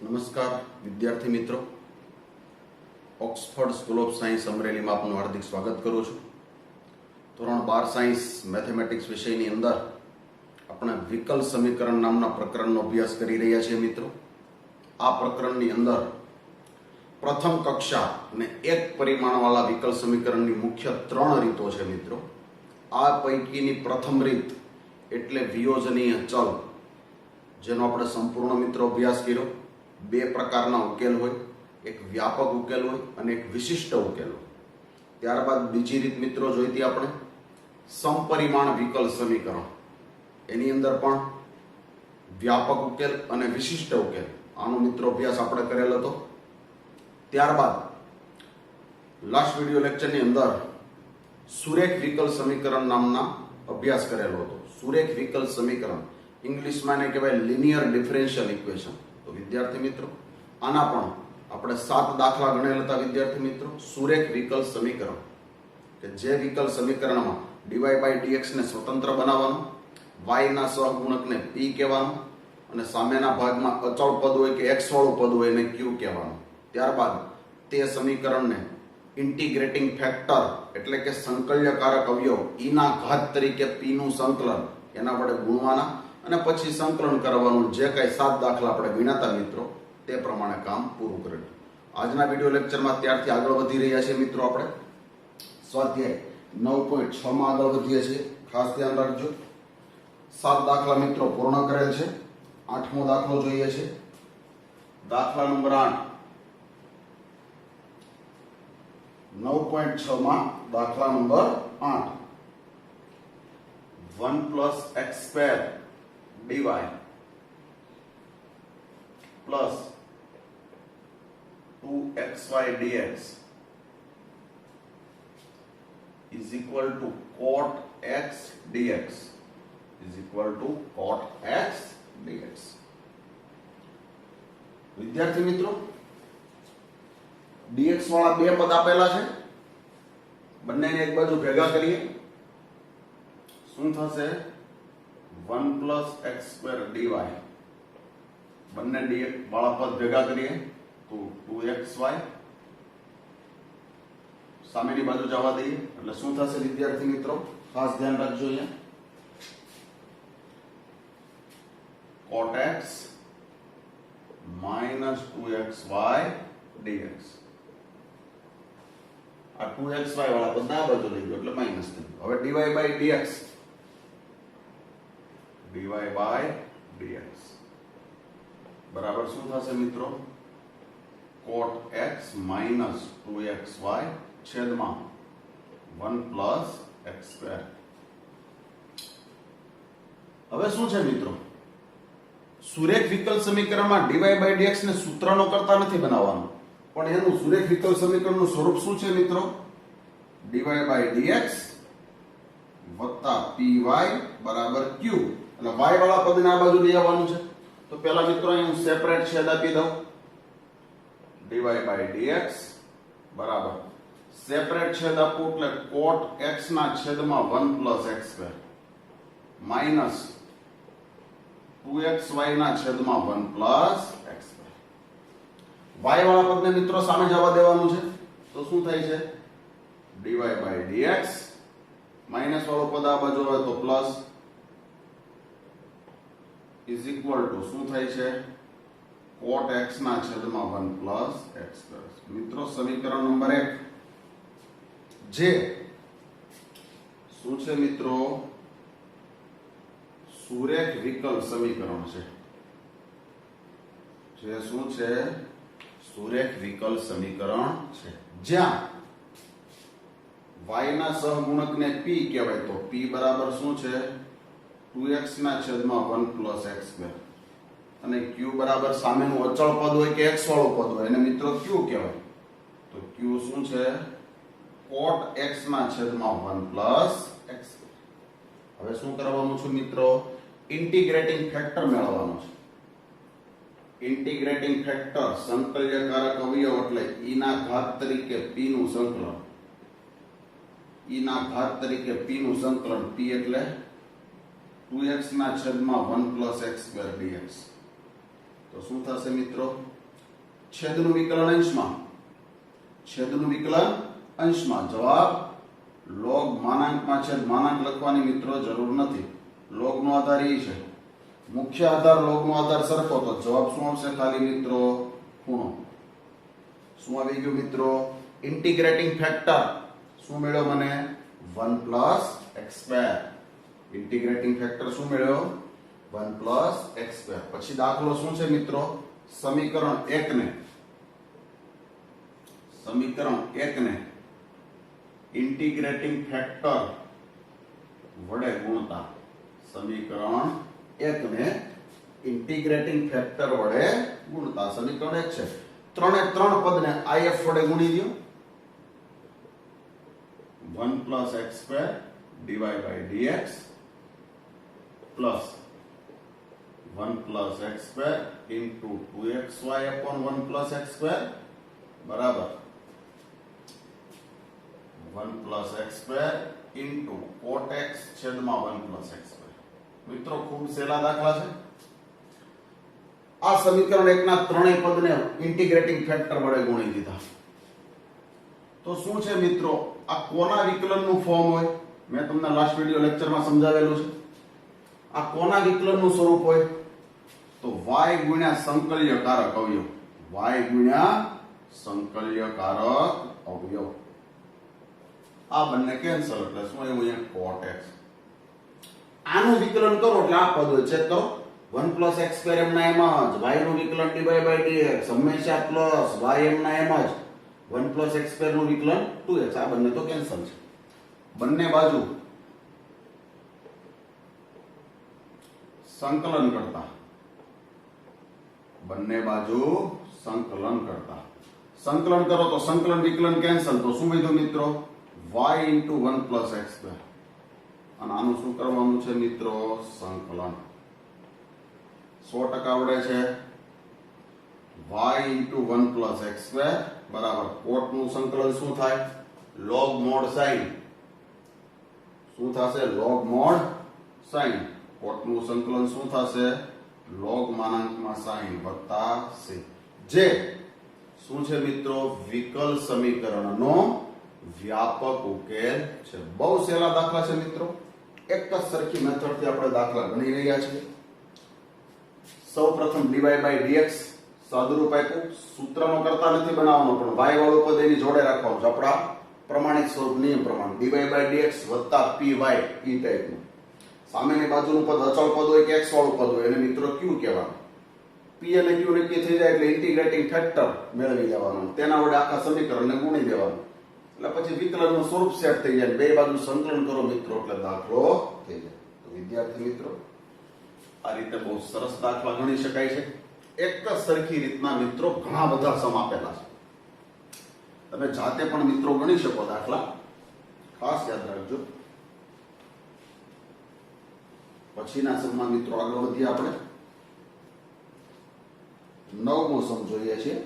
નમસ્કાર વિદ્યાર્થી મિત્રો, ઓક્સફર્ડ સ્કૂલ ઓફ સાયન્સ અમરેલીમાં આપનું હાર્દિક સ્વાગત કરું છું. ધોરણ 12 સાયન્સ મેથેમેટિક્સ વિષયની અંદર આપણે વિકલ સમીકરણ નામના પ્રકરણનો અભ્યાસ કરી રહ્યા છીએ મિત્રો. આ પ્રકરણની અંદર પ્રથમ કક્ષા અને એક પરિમાણવાળા વિકલ સમીકરણની મુખ્ય 3 રીતો છે મિત્રો. આ પૈકીની પ્રથમ રીત એટલે વિયોજનીય ચલ, જેનો આપણે સંપૂર્ણ મિત્રો અભ્યાસ કર્યો. બે પ્રકારના ઉકેલ હોય, એક વ્યાપક ઉકેલ હોય અને એક વિશિષ્ટ ઉકેલ હોય. ત્યારબાદ બીજી રીત મિત્રો જોઈ હતી આપણે સમપરિમાણ વિકલ સમીકરણ. એની અંદર પણ વ્યાપક ઉકેલ અને વિશિષ્ટ ઉકેલ, આનો મિત્રો અભ્યાસ આપણે કરેલો હતો. ત્યારબાદ લાસ્ટ વિડીયો લેક્ચરની અંદર સુરેખ વિકલ સમીકરણ નામના અભ્યાસ કરેલો હતો. સુરેખ વિકલ સમીકરણ ઇંગ્લિશમાં એને કહેવાય લિનિયર ડિફરન્શિયલ ઇક્વેશન. તો વિદ્યાર્થી મિત્રો, આના પણ આપણે 7 દાખલા ગણેલા હતા વિદ્યાર્થી મિત્રો. સુરેખ વિકલ સમીકરણ કે જે વિકલ સમીકરણમાં dy/dx ને સ્વતંત્ર બનાવવાનું, y ના સહગુણકને p કહેવાનું અને સામેના ભાગમાં અચળ પદ હોય કે x વાળું પદ હોય એને q કહેવાનું. ત્યારબાદ તે સમીકરણને ઇન્ટિગ્રેટિંગ ફેક્ટર એટલે કે સંકલ્યકારક અવયવ e ના ઘાત તરીકે p નું સંકલન એના વડે ગુણવાના અને પછી સંકલન કરવાનું. જે કાંઈ 7 દાખલા આપણે ગણ્યા મિત્રો તે પ્રમાણે કામ પૂરું કરેલું. આજના વિડીયો લેક્ચરમાં ત્યારથી આગળ વધી રહ્યા છીએ મિત્રો. આપણે સ્વાધ્યાય 9.6 માં આગળ વધીએ છીએ. ખાસ ધ્યાન રાખજો. 7 દાખલા મિત્રો પૂર્ણ કરેલ છે. 8મો દાખલો જોઈએ છે. દાખલા નંબર 8. 9.6 માં દાખલા number 8. 1 + x² dy plus 2xy dx is equal to cot x dx is equal to cot x dx. વિદ્યાર્થી મિત્રો, dx વાળા બે પદ આપેલા છે, બંનેને એક બાજુ ભેગા કરીએ. શું થશે? 1 + x² dy. બંને dx વાળા પદ ભેગા કરીએ તો 2xy. સામેની બાજુ જવા દઈએ એટલે શું થશે વિદ્યાર્થી મિત્રો? ખાસ ધ્યાન રાખજો. અહીંયા cot x - 2xy dx. આ 2xy વાળા પદ આ બાજુ લઈ ગયો એટલે માઈનસ થઈ ગયો. હવે dy/dx બરાબર શું થશે મિત્રો? cot x - 2xy છેદમાં 1 + x². હવે શું છે મિત્રો? સુરેખ વિકલ સમીકરણમાં dy/dx ને સૂત્રનો કરતા નથી બનાવવાનું, પણ એનું સુરેખ વિકલ સમીકરણનું સ્વરૂપ શું છે મિત્રો? dy/dx + py = q. એટલે y વાળા પદને આ બાજુ લઈ આવવાનું છે. તો પહેલા મિત્રો અહીં હું સેપરેટ છેદ આપી દઉં. dy/dx બરાબર સેપરેટ છેદ આપું એટલે cot x ના છેદમાં 1 + x² માઈનસ 2xy ના છેદમાં 1 + x². y વાળા પદને મિત્રો સામે જવા દેવાનું છે. તો શું થાય છે? dy/dx માઈનસ વાળું પદ આ બાજુ આવે તો પ્લસ is equal to શું થાય છે? cot x ના છેદમાં 1 + x². મિત્રો સમીકરણ નંબર 1 જે શું છે મિત્રો? સુરેખ વિકલ સમીકરણ છે. જે શું છે? સુરેખ વિકલ સમીકરણ છે. જ્યાં y ના સહગુણકને p કહેવાય તો p બરાબર શું છે? 2x ના છેદમાં 1 + x² અને q બરાબર સામેનું અચળ પદ હોય કે x વાળું પદ હોય એને મિત્રો q કહેવાય. તો q શું છે? cot x ના છેદમાં 1 + x². હવે શું કરવાનું છે મિત્રો? ઇન્ટિગ્રેટિંગ ફેક્ટર મેળવવાનો છે. ઇન્ટિગ્રેટિંગ ફેક્ટર સંકલ્યકારક અવયવ એટલે e ના ઘાત તરીકે p નું સંકલન. e ના ઘાત તરીકે p નું સંકલન. p એટલે 2x ના છેદમાં 1 + x² dx તો શું થશે મિત્રો? છેદનું વિકલન અંશમાં, છેદનું વિકલન અંશમાં. જવાબ લોગ માનાંકમાં છેદ માનાંક લખવાની મિત્રો જરૂર નથી. લોગનો આધાર એ છે. મુખ્ય આધાર લોગનો આધાર સરખો તો જવાબ શું આવશે? ખાલી મિત્રો ખૂણો. શું આવી ગયું મિત્રો? ઇન્ટિગ્રેટિંગ ફેક્ટર શું મળ્યો મને? 1 plus x square. Integrating factor શું મળ્યો? 1 પ્લસ એક્સ સ્ક્વેર. પછી દાખલો શું છે મિત્રો? સમીકરણ 1 ને ઇન્ટિગ્રેટિંગ ફેક્ટર વડે ગુણતા. સમીકરણ 1 ને ઇન્ટિગ્રેટિંગ ફેક્ટર વડે ગુણતા. સમીકરણ 1 છે. ત્રણે ત્રણ પદને if વડે ગુણી દો. 1 plus x square dy by dx plus 1 plus x square into 2xy upon 1 plus x square બરાબર 1 plus x square into cot x છેદમાં 1 પ્લસ એક્સ સ્ક્વેર. મિત્રો ખૂબ સહેલા દાખલા છે. આ સમીકરણ 1 ના ત્રણેય પદને ઇન્ટિગ્રેટિંગ ફેક્ટર વડે ગુણી દીધા. તો શું છે મિત્રો? આ કોના વિકલનનું ફોર્મ હોય? મેં તમને લાસ્ટ વિડિયો લેક્ચરમાં સમજાવેલું છે. આ કોના વિકલનનું સ્વરૂપ હોય? તો y ગુણ્યા સંકલ્યકારક અવયવ. y ગુણ્યા સંકલ્યકારક અવયવ. આ બંને કેન્સલ એટલે શું આવ્યું? અહીંયા cot x. આનું વિકલન કરો એટલે આ પદ હોય. ચેક કરો. 1 પ્લસ એક્સ સ્ક્વેર એમના એમ જ. y નું વિકલન dy બાય dx હંમેશા પ્લસ y એમના એમ જ. 1 પ્લસ એક્સ સ્ક્વેર નું વિકલન 2x. આ બંને તો કેન્સલ છે. બંને બાજુ સંકલન કરતા. બંને બાજુ સંકલન કરતા. સંકલન કરો તો સંકલન વિકલન કેન્સલ. તો શું વધ્યું મિત્રો? y into 1 plus x square. અને આનું શું કરવાનું છે મિત્રો? સંકલન. 100% આવડે છે. y into 1 plus x square બરાબર cot નું સંકલન શું થાય? log mod sin. શું થશે? log mod sin. cot નું સંકલન શું થશે? log માનાંકમાં sin વત્તા c. જે શું છે મિત્રો? વિકલ સમીકરણનો વ્યાપક ઉકેલ છે. બહુ સહેલા દાખલા છે મિત્રો. એક જ સરખી મેથડથી આપણે દાખલા ગણી રહ્યા છીએ. સૌપ્રથમ dy by dx સાદુરૂપ આપ્યું. સૂત્રનો કરતા નથી બનાવવાનો, પણ y વાળું પદ એની જોડે રાખવાનું છે. આપણા પ્રમાણિત સ્વરૂપ નિયમ પ્રમાણે dy by dx વત્તા py ઈ ટાઈપનું. સામેની બાજુનું પદ અચળ પદ હોય કે x વાળું પદ હોય એને મિત્રો q કહેવાનું. p અને q નક્કી થઈ જાય એટલે ઇન્ટિગ્રેટિંગ ફેક્ટર મેળવી લેવાનું. તેના વડે આખા સમીકરણને ગુણી દેવાનું. એટલે પછી વિકલનનું સ્વરૂપ સેટ થઈ જાય. બે બાજુ સંકલન કરો મિત્રો એટલે દાખલો થઈ જાય. તો વિદ્યાર્થી મિત્રો આ રીતે બહુ સરસ દાખલા ગણી શકાય છે. એક જ સરખી રીતના મિત્રો ઘણા બધા સમ આપેલા છે. તમે જાતે પણ મિત્રો ગણી શકો દાખલા. ખાસ યાદ રાખજો. પછીના સમમાં મિત્રો આગળ વધીએ આપણે. 9મો સમ જોઈએ છીએ.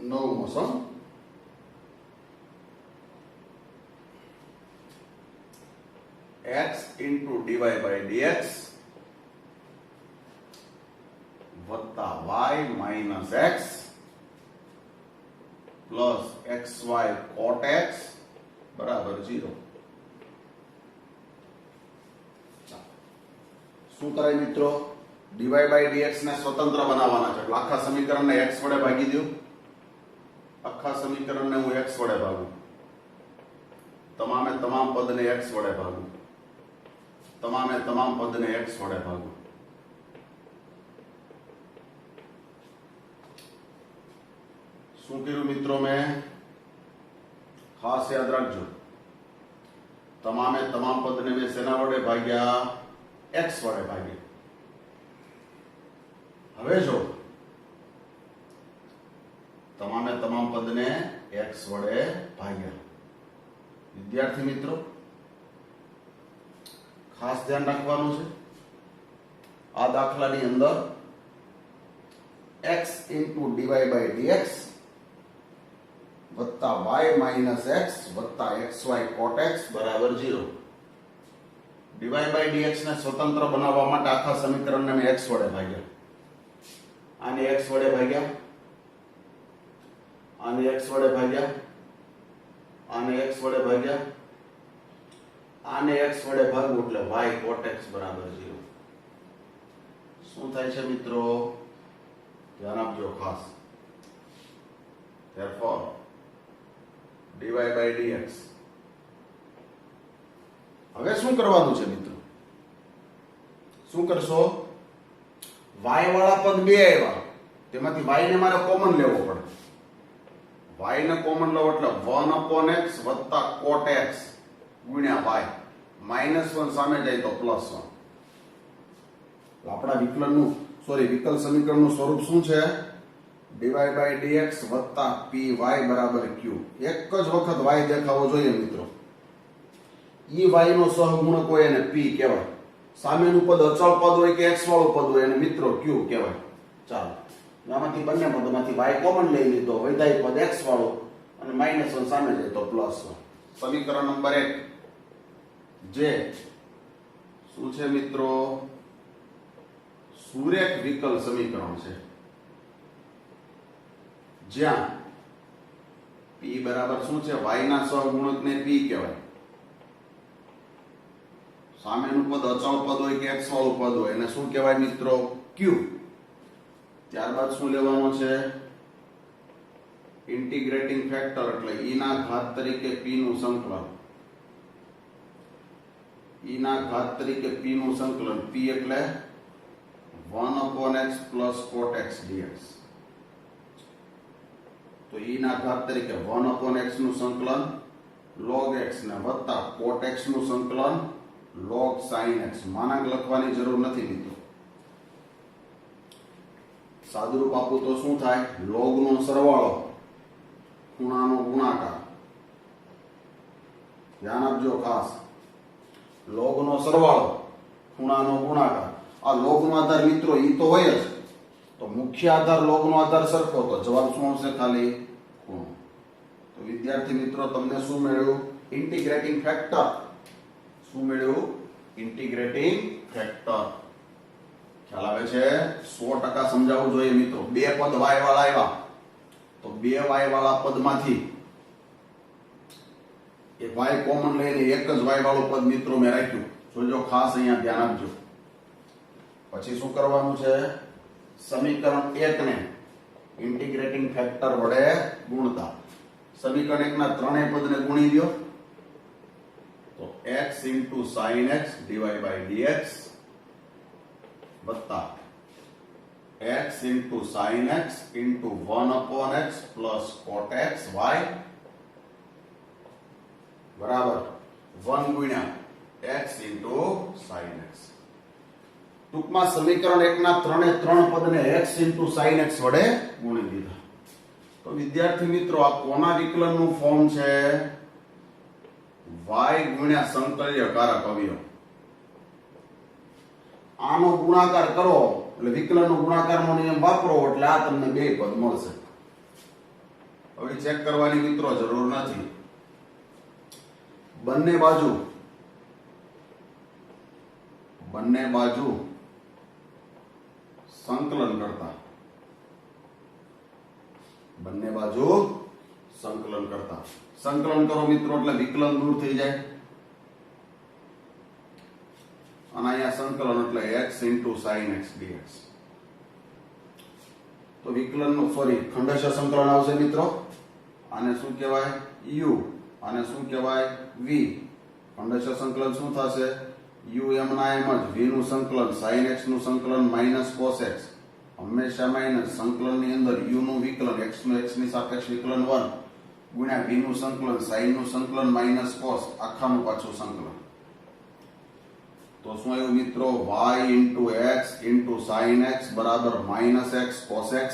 9મો સમ. x into dy by dx વત્તા y minus x plus xy cot x બરાબર 0. શું કરાય મિત્રો? dy by dx ને સ્વતંત્ર બનાવવાના છે. એટલે આખા સમીકરણને x વડે ભાગી દો. આખા સમીકરણને હું x વડે ભાગું. તમામે તમામ પદને x વડે ભાગું. તમામે તમામ પદને x વડે ભાગું. શું કર્યું મિત્રો? મેં ખાસ યાદ રાખજો. તમામે તમામ પદને મેં શેના વડે ભાગ્યા? x વડે ભાગ્યા. હવે જો તમામે તમામ પદને x વડે ભાગ્યા. વિદ્યાર્થી મિત્રો ખાસ ધ્યાન રાખવાનું છે. આ દાખલાની અંદર x into dy by dx વત્તા y minus x વત્તા xy cot x બરાબર 0. dy by dx ને સ્વતંત્ર બનાવવા માટે આખા સમીકરણને મેં x વડે ભાગ્યા, આને x વડે ભાગ્યા, આને x વડે ભાગ્યા, આને x વડે ભાગ્યા, આને x વડે ભાગવું એટલે y cot x બરાબર 0. શું થાય છે મિત્રો? ધ્યાન આપજો ખાસ. therefore dy by dx. હવે શું કરવાનું છે મિત્રો? શું કરશો? y વાળા પદ બે આવ્યા, તેમાંથી y ને મારે કોમન લેવો પડે. y ને કોમન લો એટલે 1/x વત્તા cot x ગુણ્યા y. -1 સામે જાય તો +1. આપણા વિકલ સમીકરણનું સ્વરૂપ શું છે? dy by dx વત્તા py બરાબર q. એક જ વખત y દેખાવો જોઈએ મિત્રો. ઈ y નો સહગુણક હોય એને p કહેવાય. સામેનું પદ અચળ પદ હોય કે x વાળું પદ હોય એને મિત્રો q કહેવાય. ચાલો આમાંથી બંને પદમાંથી y કોમન લઈ લીધો, વૈધાય પદ x વાળું અને -1 સામે જાય તો +1. સમીકરણ નંબર 1 જે શું છે મિત્રો? સુરેખ વિકલ સમીકરણ છે, જ્યાં p બરાબર શું છે? y ના સહગુણકને p કહેવાય. સામેનું પદ અચળ પદ હોય કે x વાળું પદ હોય એને શું કહેવાય મિત્રો? q. ત્યારબાદ શું લેવાનું છે? ઇન્ટિગ્રેટિંગ ફેક્ટર એટલે e ના ઘાત તરીકે p નું સંકલન. e ના ઘાત તરીકે p નું સંકલન. p એટલે 1/x cot x dx. તો e ના ઘાત તરીકે 1/x નું સંકલન log x ને વત્તા cot x નું સંકલન log sin x. માનાંક લખવાની જરૂર નથી મિત્રો. સાદુરૂપ આપું તો શું થાય? log નો સરવાળો, ખૂણાનો ગુણાકાર. ધ્યાન આપજો ખાસ. log નો સરવાળો, ખૂણાનો ગુણાકાર. આ log નો આધાર મિત્રો ઈ તો હોય જ, તો મુખ્ય આધાર log નો આધાર સરખો તો જવાબ શું આવશે? ખાલી ખૂણો. તો વિદ્યાર્થી મિત્રો તમને શું મળ્યું? Integrating factor. શું મળ્યું? Integrating factor. ખ્યાલ આવે છે? 100% સમજાવવું જોઈએ મિત્રો. બે પદ y વાળા આવ્યા તો બે y વાળા પદમાંથી એ y કોમન લઈને એક જ y વાળું પદ મિત્રો મેં રાખ્યું. જોજો ખાસ, અહીંયા ધ્યાન આપજો. પછી શું કરવાનું છે? સમીકરણ 1 ને ઇન્ટિગ્રેટિંગ ફેક્ટર વડે ગુણતા. સમીકરણ 1 ના ત્રણેય પદને ગુણી દો તો x sin x dy by dx વત્તા x sin x 1/x cot x y બરાબર 1 ગુણ્યા x sin x. ટૂંકમાં સમીકરણ 1 ના ત્રણ પદને x sin x વડે ગુણી દીધા. તો વિદ્યાર્થી મિત્રો આ કોના વિકલનનું ફોર્મ છે? y ગુણ્યા સંકલ્યકારક અવયવ. આનો ગુણાકાર કરો એટલે વિકલનનો ગુણાકારનો નિયમ વાપરો એટલે આ તમને બે પદ મળશે. હવે ચેક કરવાની મિત્રો જરૂર નથી. બંને બાજુ સંકલન કરતા. બંને બાજુ સંકલન કરતા. સંકલન કરો મિત્રો એટલે વિકલન દૂર થઈ જાય. અને અહીંયા સંકલન એટલે x sin x dx. તો વિકલનનું ખંડશ સંકલન આવશે મિત્રો. આને શું કહેવાય? u. આને શું કહેવાય? v. ખંડશ સંકલન શું થશે? u એમ ના એમ જ. v નું સંકલન sin x નું સંકલન minus cos x. હંમેશા માઇનસ. સંકલનની અંદર u નું વિકલન x નું x ની સાપેક્ષ વિકલન 1 ગુણ્યા v નું સંકલન sin નું સંકલન minus cos આખાનું પાછું સંકલન. તો શું આવ્યું મિત્રો? y x sin x બરાબર -x cos x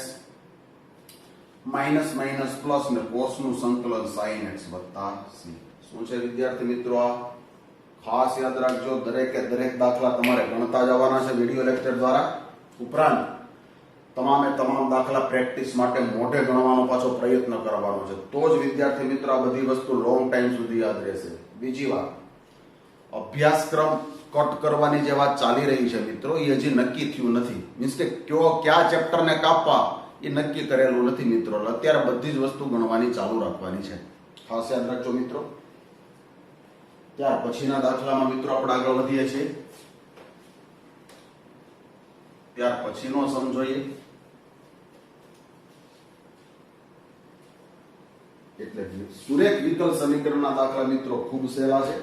minus minus plus ને cos નું સંકલન sin x વત્તા c. શું છે વિદ્યાર્થી મિત્રો? આ ખાસ યાદ રાખજો. દરેકે દરેક દાખલા તમારે ગણતા જવાના છે વિડિયો લેક્ચર દ્વારા. ઉપરાંત તમામે તમામ દાખલા પ્રેક્ટિસ માટે મોઢે ગણવાનો પાછો પ્રયત્ન કરવાનો છે. તો જ વિદ્યાર્થી મિત્રો આ બધી વસ્તુ લોંગ ટાઈમ સુધી યાદ રહેશે. બીજી વાત, અભ્યાસક્રમ કટ કરવાની જે વાત ચાલી રહી છે મિત્રો, એ હજી નક્કી થયું નથી. મીન્સ કે કયા ચેપ્ટરને કાપવા એ નક્કી કરેલું નથી મિત્રો. અત્યારે બધી જ વસ્તુ ગણવાની ચાલુ રાખવાની છે, ખાસ યાદ રાખજો મિત્રો. ત્યાર પછીના દાખલામાં મિત્રો આપણે આગળ વધીએ છીએ. ત્યાર પછીનો સમ જોઈએ. એટલે સુરેખ વિકલ સમીકરણના દાખલા મિત્રો ખૂબ સહેલા છે.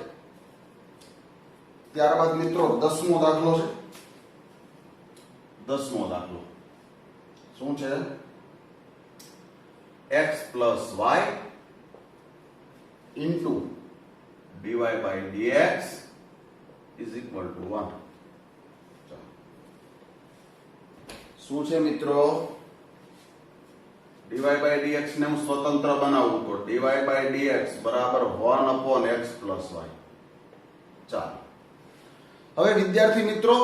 ત્યારબાદ મિત્રો 10મો દાખલો છે. 10મો દાખલો શું છે? x + y into dy by dx is equal to 1. શું છે મિત્રો? dy by dx ને હું સ્વતંત્ર બનાવું તો dy by dx બરાબર 1/x + y. ચાલો હવે વિદ્યાર્થી મિત્રો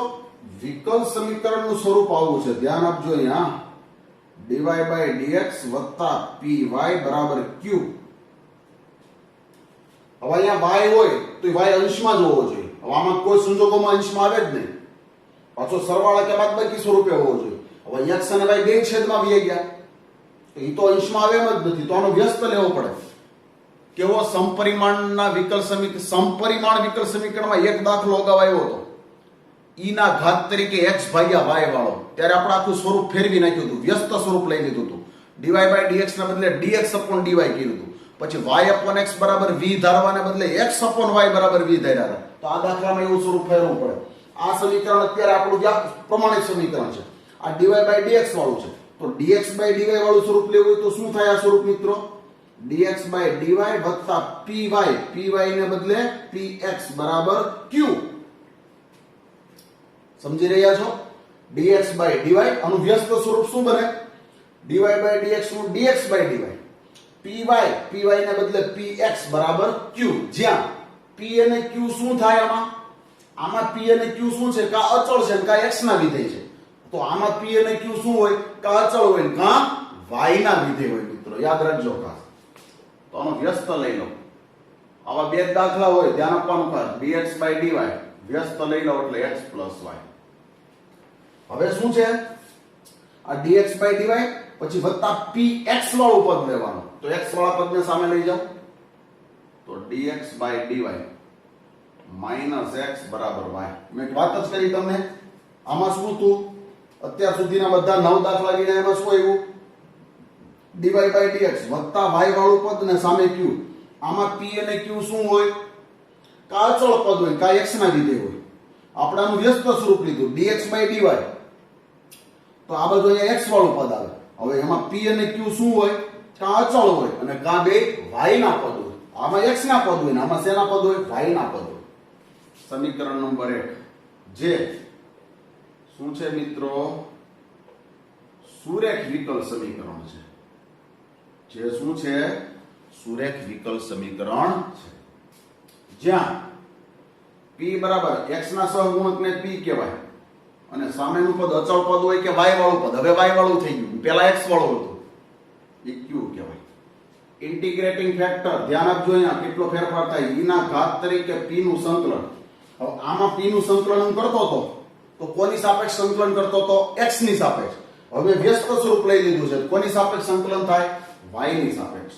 વિકલ સમીકરણનું સ્વરૂપ આવું છે, ધ્યાન આપજો. અહીંયા dy by dx + py બરાબર q. હવે અહીંયા y હોય તો y અંશમાં જ હોવો જોઈએ. હવે આમાં કોઈ સંજોગોમાં અંશમાં આવે જ નહીં, પાછો સરવાળા કે બાદબાકી સ્વરૂપે હોવો જોઈએ. હવે x અને y બે છેદમાં આવી ગયા તો એ તો અંશમાં આવે એમ જ નથી, તો આનો વ્યસ્ત લેવો પડે. કેવો? સમપરિમાણના વિકલ સમપરિમાણ વિકલ સમીકરણમાં એક દાખલો અગાઉ આવ્યો હતો, e ના ઘાત તરીકે x ભાગ્યા y વાળો. ત્યારે આપણે આખું સ્વરૂપ ફેરવી નાખ્યું હતું, વ્યસ્ત સ્વરૂપ લઈ લીધું હતું. dy by dx ના બદલે dx/dy કર્યું હતું. પછી y/x બરાબર v ધારવાને બદલે x/y બરાબર v ધાર્યા હતા. તો આ દાખલામાં એવું સ્વરૂપ ફેરવવું પડે. આ સમીકરણ અત્યારે આપણું જે પ્રમાણિત સમીકરણ છે, આ dy by dx વાળું છે. તો dx by dy વાળું સ્વરૂપ લેવું હોય તો શું થાય આ સ્વરૂપ મિત્રો? dx by dy વત્તા py, py ને બદલે px બરાબર q. સમજી રહ્યા છો? dx by dy આનું વ્યસ્ત સ્વરૂપ શું બને? dy by dx નું dx by dy, py ને બદલે px બરાબર q. જ્યાં p અને q શું થાય? આમાં p અને q શું છે? કા અચળ છે કા x ના વિધેય છે. તો આમાં p અને q શું હોય? કા અચળ હોય કા y ના વિધેય હોય મિત્રો. યાદ રાખજો ખાસ. તો આનો વ્યસ્ત લઈ લો. આવા બે દાખલા હોય, ધ્યાન આપવાનું ખાસ. dx by dy વ્યસ્ત લઈ લો એટલે x + y. હવે શું છે? આ dx by dy પછી વત્તા px વાળું પદ લેવાનું. તો x વાળા પદને સામે લઈ જાઓ તો dx by dy - x બરાબર y. મેં વાત જ કરી તમને. આમાં શું હતું? અત્યાર સુધીના બધા 9 દાખલા ગણ્યા, એમાં શું આવ્યું? dy by dx વત્તા y વાળું પદ ને સામે q. આમાં p અને q શું હોય? કા અચળ પદ હોય કા x ના વિધેય હોય. આપણે આનું વ્યસ્ત સ્વરૂપ લીધું dx by dy. તો આ બધું અહીંયા x વાળું પદ આવે. હવે એમાં p અને q શું હોય? કા અચળ હોય અને કા બે y ના પદ હોય. આમાં x ના પદ હોય ને આમાં શેના પદ હોય? y ના પદ હોય. સમીકરણ નંબર 1 જે શું છે મિત્રો? સુરેખ વિકલ સમીકરણ છે. જે શું છે? સુરેખ વિકલ સમીકરણ છે. જ્યાં p બરાબર x ના સહગુણકને p કહેવાય અને સામેનું પદ અચળ પદ હોય કે y વાળું પદ. હવે y વાળું થઈ ગયું, પહેલા x વાળું હતું, એ q કહેવાય. ઇન્ટિગ્રેટિંગ ફેક્ટર ધ્યાન આપજો. અહીંયા કેટલો ફેરફાર થાય? e ના ઘાત તરીકે p નું સંકલન. હવે આમાં p નું સંકલન હું કરતો હતો તો કોની સાપેક્ષ સંકલન કરતો હતો? x ની સાપેક્ષ. હવે વ્યસ્ત સ્વરૂપ લઈ લીધું છે. કોની સાપેક્ષ સંકલન થાય? y ની સાપેક્ષ.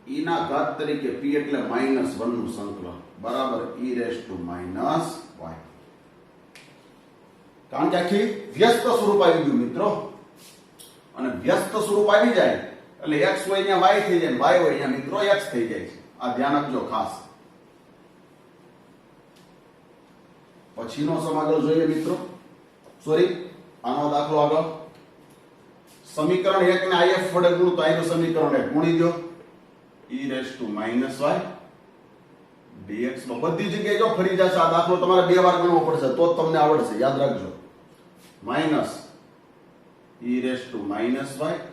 e ના ઘાત તરીકે p એટલે -1 નું સંકલન બરાબર e raised to -y. કારણ કે આખી વ્યસ્ત સ્વરૂપ આવી ગયું મિત્રો. અને વ્યસ્ત સ્વરૂપ આવી જાય એટલે x હોય ત્યાં y થઈ જાય, y હોય ત્યાં મિત્રો x થઈ જાય છે. આ ધ્યાન આપજો ખાસ. પછીનો સમ આગળ જોઈએ મિત્રો. આનો દાખલો આગળ. સમીકરણ 1 ને if વડે ગુણો તો આનું સમીકરણ 1 ગુણી દો e raised to -y dx. બધી જગ્યાએ જો ફરી જશે આ દાખલો, તમારે 2 વાર ગણવો પડશે તો જ તમને આવડશે. યાદ રાખજો. Minus e raised to -y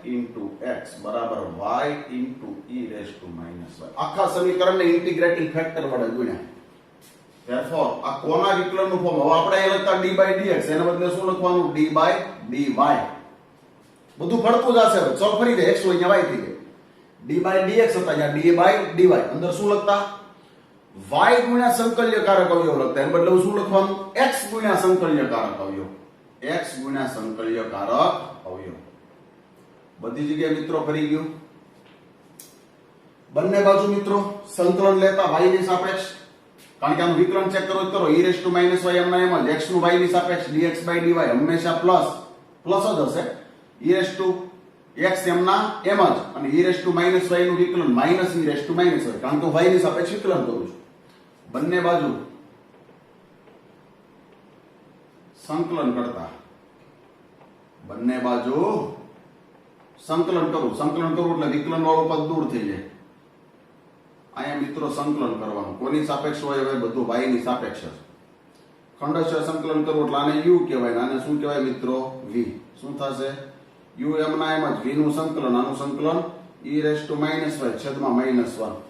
into x બરાબર y into e raised to -y. આખા સમીકરણને ઇન્ટિગ્રેટિંગ ફેક્ટર વડે ગુણ્યા. therefore આ કોના વિકલનનું ફોર્મ? હવે આપણે અહીં લખતા d by dx, એના બદલે શું લખવાનું? d by dy. બધું ફરતું જશે. હવે ચલ ફરી જાય, x હોય અહીંયા y થઈ જાય. d by dx હતા, અહીંયા d by dy. અંદર શું લખતા? y ગુણ્યા સંકલ્યકારક અવયવ લખતા એમ બદલે શું લખવાનું x ગુણ્યા સંકલ્યકારક અવયવ x ગુણ્યા સંકલ્યકારક અવયવ બધી જગ્યાએ મિત્રો ફરી ગયું બંને બાજુ મિત્રો સંકલન લેતા y ની સાપેક્ષ કારણ કે આનું વિકલન ચેક કરો કરો e raised to minus y એમના એમ જ x નું y ની સાપેક્ષ dx by dy હંમેશા પ્લસ જ હશે e raised to x એમના એમ જ અને e raised to minus y નું વિકલન minus e raised to minus y કારણ કે y ની સાપેક્ષ વિકલન કરું છું બંને બાજુ સંકલન કરતા બંને બાજુ સંકલન કરું એટલે વિકલન વાળો પદ દૂર થઈ જાય અહીંયા મિત્રો સંકલન કરવાનું કોની સાપેક્ષ હોય હવે બધું y ની સાપેક્ષ છે ખંડશઃ સંકલન કરવું એટલે આને u કહેવાય આને શું કહેવાય મિત્રો v શું થશે u એમના એમ જ v નું સંકલન આનું સંકલન e raised to minus y છેદમાં -1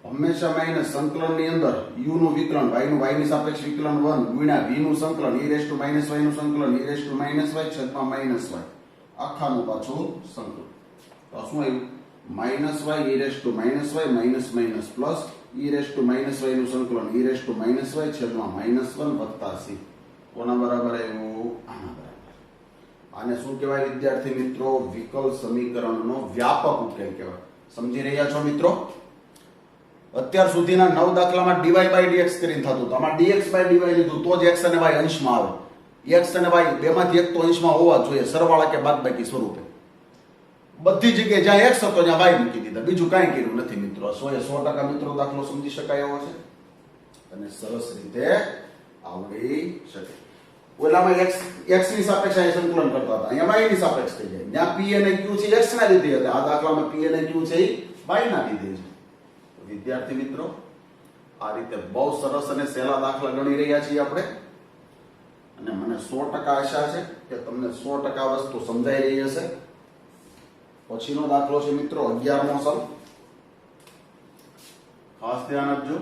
હંમેશા માઈનસ સંકલન ની અંદર u નું વિકલન y નું y ની સાપેક્ષ વિકલન 1 ગુણ્યા v નું સંકલન e raised to minus y નું સંકલન e raised to minus y છેદમાં -y આખાનું પાછું સંકલન તો શું આવ્યું -y e raised to minus y minus minus plus e raised to minus y નું સંકલન e raised to minus y છેદમાં -1 વત્તા c કોના બરાબર આવ્યું આના બરાબર આને શું કહેવાય વિદ્યાર્થી મિત્રો વિકલ સમીકરણનો વ્યાપક ઉકેલ કહેવાય સમજી રહ્યા છો મિત્રો અત્યાર સુધીના 9 દાખલામાં dy by dx કરીને થતું તો આમાં dx by dy લીધું તો જ x અને y અંશમાં આવે x અને y બેમાંથી એક તો અંશમાં હોવા જોઈએ સરવાળા કે બાદબાકી સ્વરૂપે બધી જગ્યાએ જ્યાં x હતો ત્યાં y મૂકી દીધા બીજું કાંઈ કર્યું નથી મિત્રો 100% મિત્રો દાખલો સમજી શકાય એવો છે અને સરસ રીતે આવડી શકે ઓલામાં x ની સાપેક્ષે સંકલન કરતા હતા અહીંયા y ની સાપેક્ષ થઈ જાય જ્યાં p અને q છે x ના લીધે હતા આ દાખલામાં p અને q છે y ના લીધે છે વિદ્યાર્થી મિત્રો આ રીતે બહુ સરસ અને સહેલા દાખલા ગણી રહ્યા છીએ આપણે અને મને 100% આશા છે કે તમને 100% વસ્તુ સમજાઈ રહી હશે પછીનો દાખલો છે મિત્રો 11મો સમ ખાસ ધ્યાન આપજો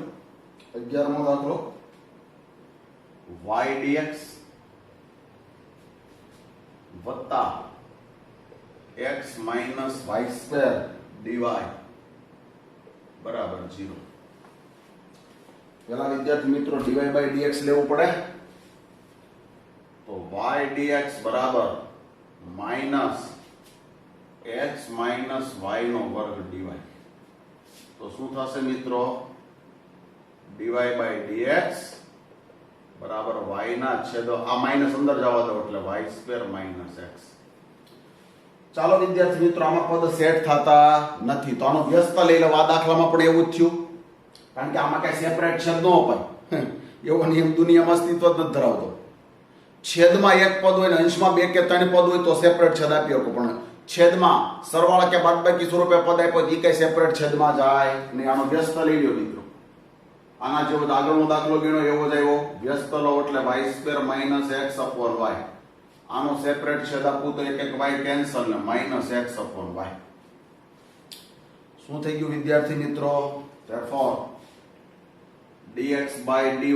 11મો દાખલો y dx વત્તા x minus y square dy બરાબર 0 પેલા વિદ્યાર્થી મિત્રો dy by dx લેવું પડે તો y dx બરાબર માઈનસ x minus y નો વર્ગ dy તો શું થશે મિત્રો dy by dx બરાબર y ના છેદ આ માઈનસ અંદર જવા દો એટલે y સ્ક્વેર માઈનસ x ચાલો વિદ્યાર્થી મિત્રો આમાં પદ સેટ થતા નથી તો આનો વ્યસ્ત લઈ લો આ દાખલામાં પણ એવું જ થયું કારણ કે આમાં કઈ સેપરેટ છેદ ન અપાય એવો નિયમ દુનિયામાં અસ્તિત્વ જ નથી ધરાવતો છેદમાં એક પદ હોય ને અંશમાં બે કે ત્રણ પદ હોય તો સેપરેટ છેદ આપી શકો પણ છેદમાં સરવાળા કે બાદબાકી સ્વરૂપે પદ આપ્યો એ કઈ સેપરેટ છેદમાં જાય ને આનો વ્યસ્ત લઈ લ્યો મિત્રો આના જેવો આગળનો દાખલો ગણ્યો એવો જ આવ્યો વ્યસ્ત લો એટલે y square minus x upon y આનો સેપરેટ છેદ આપું તો એક y કેન્સલ ને માઈનસ x અપોન y શું થઈ ગયું વિદ્યાર્થી મિત્રો therefore dx by dy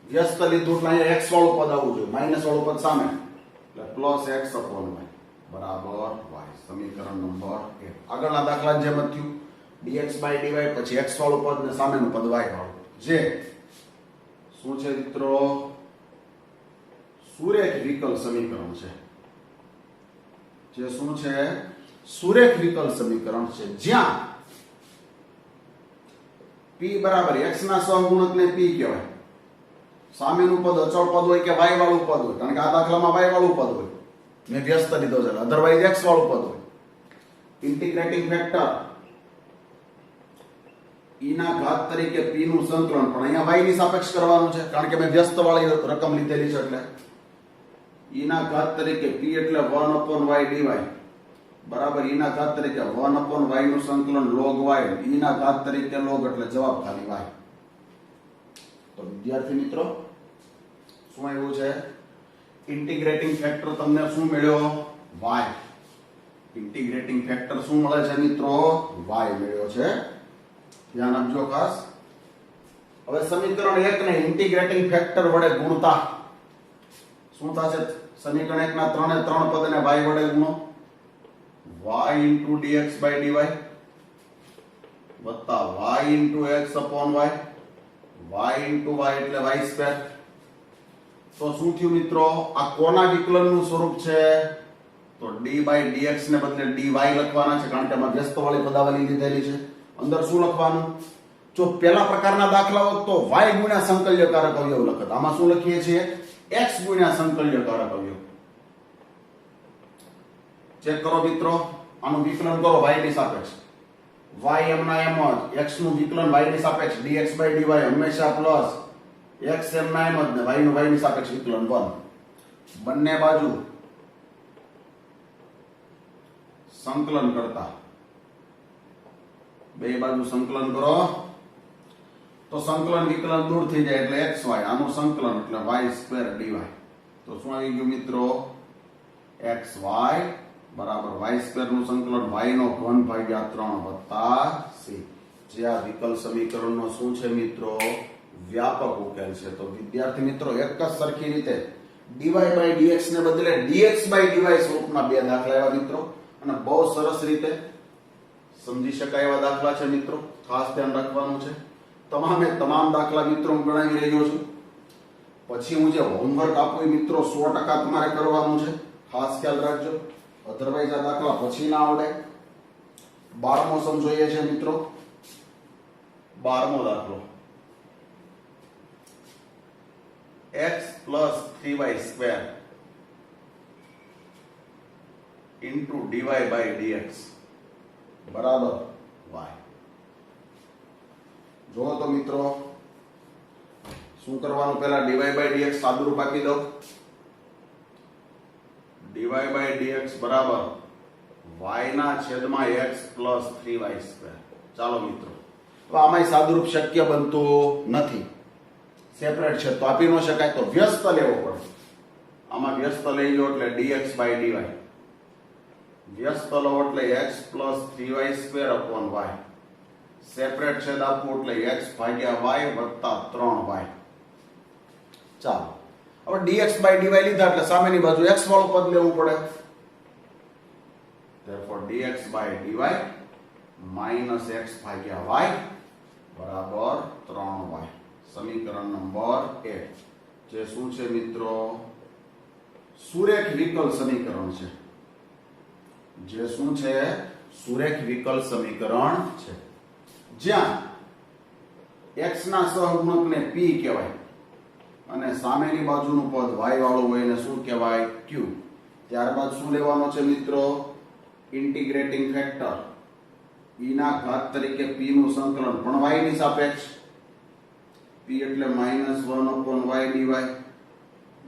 વ્યસ્ત લીધું એટલે અહીંયા x વાળું પદ આવવું જોઈએ માઈનસ વાળું પદ સામે એટલે પ્લસ x અપોન y બરાબર y સમીકરણ નંબર 1 આગળના દાખલા જેમ જ થયું dx by dy પછી x વાળું પદ ને સામેનું પદ y વાળું જે શું છે મિત્રો સુરેખ વિકલ સમીકરણ છે જે શું છે સુરેખ વિકલ સમીકરણ છે જ્યાં p બરાબર x ના સહગુણકને p કહેવાય સામેનું પદ અચળ પદ હોય કે y વાળું પદ હોય કારણ કે આ દાખલામાં y વાળું પદ હોય મેં વ્યસ્ત લીધો છે અધરવાઇઝ x વાળું પદ હોય ઇન્ટિગ્રેટિંગ ફેક્ટર e ના ઘાત તરીકે p નું સંકલન પણ અહીંયા y ની સાપેક્ષ કરવાનું છે કારણ કે મેં વ્યસ્ત વાળી રકમ લીધેલી છે એટલે e ના ઘાત તરીકે p એટલે 1/y dy બરાબર e ના ઘાત તરીકે 1/y નું સંકલન log y e ના ઘાત તરીકે log એટલે જવાબ ખાલી y તો વિદ્યાર્થી મિત્રો શું આવ્યું છે ઇન્ટિગ્રેટિંગ ફેક્ટર તમને શું મળ્યો y ઇન્ટિગ્રેટિંગ ફેક્ટર શું મળે છે મિત્રો y મળ્યો છે ધ્યાન આપજો ખાસ હવે સમીકરણ 1 ને ઇન્ટિગ્રેટિંગ ફેક્ટર વડે ગુણતા શું થશે સમીકરણ 1 ના 3 પદને y વડે ગુણો y dx by dy વત્તા y into x upon y, y into y એટલે y સ્ક્વેર. તો શું થયું મિત્રો? આ કોના વિકલનનું સ્વરૂપ છે? તો d બાય dx ને બદલે dy લખવાના છે, કારણ કે આમાં વ્યસ્તવાળી પદાવલી લીધેલી છે. અંદર શું લખવાનું? જો પહેલા પ્રકારના દાખલા હોત તો y ગુણ્યા સંકલ્યકારક અવયવ લખત. આમાં શું લખીએ છીએ? x ગુણ્યા સંકલ્યકારક અવયવ. ચેક કરો મિત્રો, આનું વિકલન કરો y ની સાપેક્ષ. y એમના એમ જ, x નું વિકલન y ની સાપેક્ષ dx by dy હંમેશા પ્લસ x એમના એમ જ ને y નું y ની સાપેક્ષ વિકલન 1. બંને બાજુ સંકલન કરતા બે બાજુ સંકલન કરો તો સંકલન વિકલન દૂર થઈ જાય એટલે xy, આનું સંકલન એટલે y² dy. તો શું આવી ગયું મિત્રો? xy બરાબર y² નું સંકલન y નો ઘન ભાગ્યા 3 વત્તા c. જે આ વિકલ સમીકરણનો શું છે મિત્રો? વ્યાપક ઉકેલ છે. તો વિદ્યાર્થી મિત્રો, એક જ સરખી રીતે dy by dx ને બદલે dx by dy સ્વરૂપના બે દાખલા આવ્યા મિત્રો, અને બહુ સરસ રીતે સમજી શકાય એવા દાખલા છે મિત્રો. ખાસ ધ્યાન રાખવાનું છે. તમામે તમામ દાખલા મિત્રો હું ગણાવી રહ્યો છું. પછી હું જે હોમવર્ક આપું એ મિત્રો 100% તમારે કરવાનું છે. ખાસ ખ્યાલ રાખજો, અધરવાઇઝ આ દાખલા પછી ના આવડે. 12મો સમ જોઈએ છે મિત્રો. 12મો દાખલો, x plus 3y² into dy by dx બરાબર y. જો તો મિત્રો શું કરવાનું? પહેલા dy by dx સાદુરૂપ આપી દો. dy by dx બરાબર y ના છેદમાં x plus 3y². ચાલો મિત્રો, તો આમાંય સાદુરૂપ શક્ય બનતું નથી, સેપરેટ છે તો આપી ન શકાય, તો વ્યસ્ત લેવો પડે. આમાં વ્યસ્ત લઈ લો એટલે dx by dy. વ્યસ્ત લો એટલે x plus 3y² upon y. Separate છેદ આપવું એટલે x ભાગ્યા y વત્તા 3y. ચાલો, હવે dx by dy લીધા એટલે સામેની બાજુ x વાળું પદ લેવું પડે. therefore dx by dy minus x ભાગ્યા y બરાબર 3y. સમીકરણ નંબર 1. જે શું છે મિત્રો? સુરેખ વિકલ સમીકરણ છે. જે શું છે? સુરેખ વિકલ સમીકરણ છે. જ્યાં x ના સહગુણકને p કહેવાય અને સામેની બાજુનું પદ y વાળું હોય એને શું કહેવાય? q. ત્યારબાદ શું લેવાનો છે મિત્રો? ઇન્ટિગ્રેટિંગ ફેક્ટર e ના ઘાત તરીકે p નું સંકલન પણ y ની સાપેક્ષ. p એટલે -1 upon y dy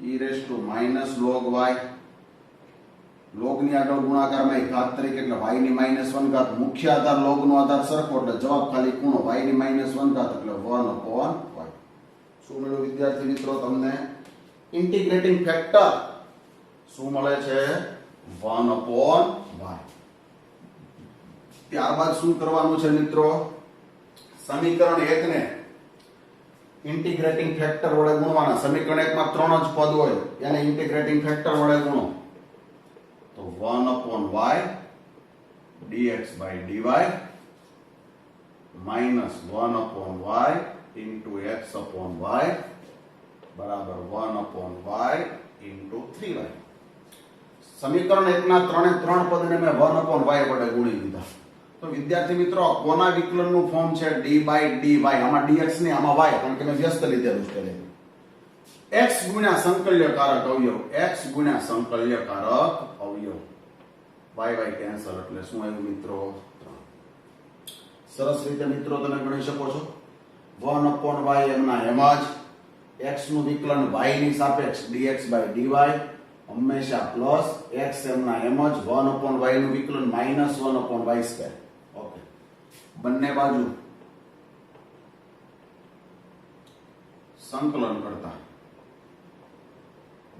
e raised to -log y. log ની આગળ ગુણાકારમાં ઘાત તરીકે એટલે y ની -1 ઘાત. મુખ્ય આધાર log નો આધાર સરખો એટલે જવાબ ખાલી ખૂણો y ની -1 ઘાત એટલે 1 upon y. શું મળ્યું વિદ્યાર્થી મિત્રો તમને? ઇન્ટિગ્રેટિંગ ફેક્ટર શું મળે છે? 1 upon y. ત્યારબાદ શું કરવાનું છે મિત્રો? સમીકરણ 1 ને ઇન્ટિગ્રેટિંગ ફેક્ટર વડે ગુણવાના. સમીકરણ 1 માં 3 જ પદ હોય, એને ઇન્ટિગ્રેટિંગ ફેક્ટર વડે ગુણો તો 1 upon y dx by dy minus 1 upon y into x upon y બરાબર 1 upon y into 3y. સમીકરણ 1 ના ત્રણે ત્રણ પદને મેં 1 upon y વડે ગુણી દીધા. તો વિદ્યાર્થી મિત્રો, કોના વિકલનનું ફોર્મ છે? d by dy. આમાં dx ને આમાં y, કારણ કે મેં વ્યસ્ત લીધેલું છે. x ગુણ્યા સંકલ્યકારક અવયવ, x ગુણ્યા સંકલ્યકારક અવયવ. y કેન્સલ એટલે શું આવ્યું મિત્રો? 3. સરસ રીતે મિત્રો તમે ગણી શકો છો. 1 upon y એમના એમ જ. x નું વિકલન y ની સાપેક્ષ dx by dy હંમેશા પ્લસ x એમના એમ જ. 1 upon y નું વિકલન -1 upon y². ઓકે, બંને બાજુ સંકલન કરતા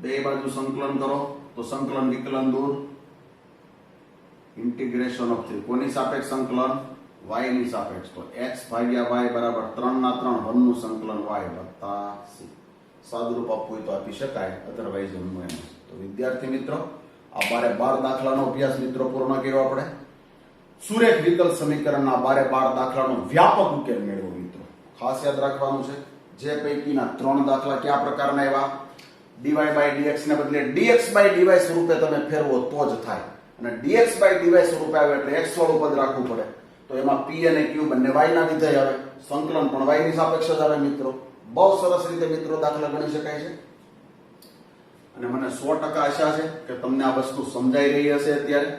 બે બાજુ સંકલન કરો તો સંકલન વિકલન દૂર. ઇન્ટિગ્રેશન ઓફ 3 કોની સાપેક્ષ સંકલન? y ની સાપેક્ષ. તો x ભાગ્યા y બરાબર 3 ના 3 1 નું સંકલન y વત્તા c. સાદુરૂપ આપવું હોય તો આપી શકાય, અધરવાઇઝ એમનું એમ. તો વિદ્યાર્થી મિત્રો, આ 12 દાખલાનો અભ્યાસ મિત્રો પૂર્ણ કર્યો આપણે. સુરેખ વિકલ સમીકરણના 12 દાખલાનો વ્યાપક ઉકેલ મેળવો મિત્રો. ખાસ યાદ રાખવાનું છે જે પૈકીના 3 દાખલા કયા પ્રકારના આવ્યા, dy by dx ને બદલે dx by dy સ્વરૂપે તમે ફેરવો તો જ થાય, અને dx by dy સ્વરૂપે આવે એટલે x વાળું પદ રાખવું પડે. તો એમાં p અને q બંને y ના વિધેય આવે, સંકલન પણ y ની સાપેક્ષ જ આવે મિત્રો. બહુ સરસ રીતે મિત્રો દાખલા ગણી શકાય છે, અને મને 100% આશા છે કે તમને આ વસ્તુ સમજાઈ રહી હશે અત્યારે.